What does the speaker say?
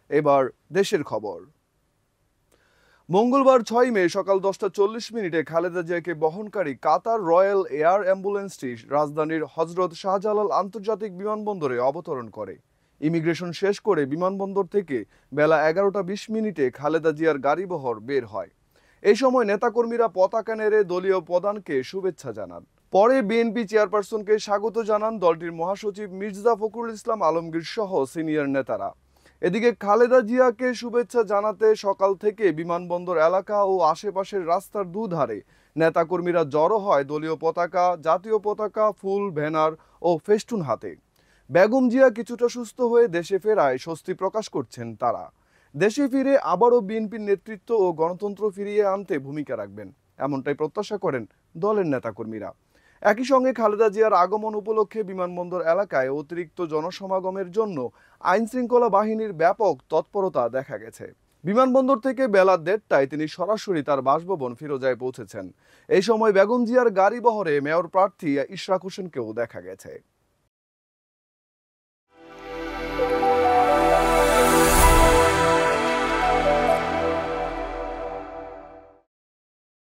এবার দেশের খবর। মঙ্গলবার 6 মে সকাল 10টা 40 মিনিটে খালেদা জিয়াকে বহনকারী কাতার রয়্যাল এয়ার অ্যাম্বুলেন্সটি রাজধানীর হজরত শাহজালাল আন্তর্জাতিক বিমানবন্দরে অবতরণ করে। ইমিগ্রেশন শেষ করে বিমানবন্দর থেকে বেলা 11টা 20 মিনিটে খালেদা জিয়ার গাড়িবহর বের হয়। এই সময় নেতাকর্মীরা পতাকা নেড়ে দলীয় প্রধানকে শুভেচ্ছা জানান। পরে বিএনপি চেয়ারপারসনকে স্বাগত জানান দলটির মহাসচিব মির্জা ফখরুল ইসলাম আলমগীর সহ সিনিয়র নেতারা। এদিকে খালেদা জিয়াকে শুভেচ্ছা জানাতে সকাল থেকে বিমানবন্দর এলাকা ও আশেপাশের রাস্তার দুধারে নেতাকর্মীরা জড়ো হয় দলীয় পতাকা, জাতীয় পতাকা, ফুল, ব্যানার ও ফেস্টুন হাতে। বেগম জিয়া কিছুটা সুস্থ হয়ে দেশে ফেরায় স্বস্তি প্রকাশ করছেন তারা। দেশে ফিরে আবারও বিএনপির নেতৃত্ব ও গণতন্ত্র ফিরিয়ে আনতে ভূমিকা রাখবেন, এমনটাই প্রত্যাশা করেন দলের নেতাকর্মীরা। একই সঙ্গে খালেদা জিয়ার আগমন উপলক্ষে বিমানবন্দর এলাকায় অতিরিক্ত জনসমাগমের জন্য আইনশৃঙ্খলা বাহিনীর ব্যাপক তৎপরতা দেখা গেছে। বিমানবন্দর থেকে বেলা 1:30টায় তিনি সরাসরি তার বাসভবন ফিরোজায় পৌঁছেছেন। এই সময় বেগম জিয়ার গাড়ি বহরে মেয়র প্রার্থী ইশরাক হোসেনকেও দেখা গেছে।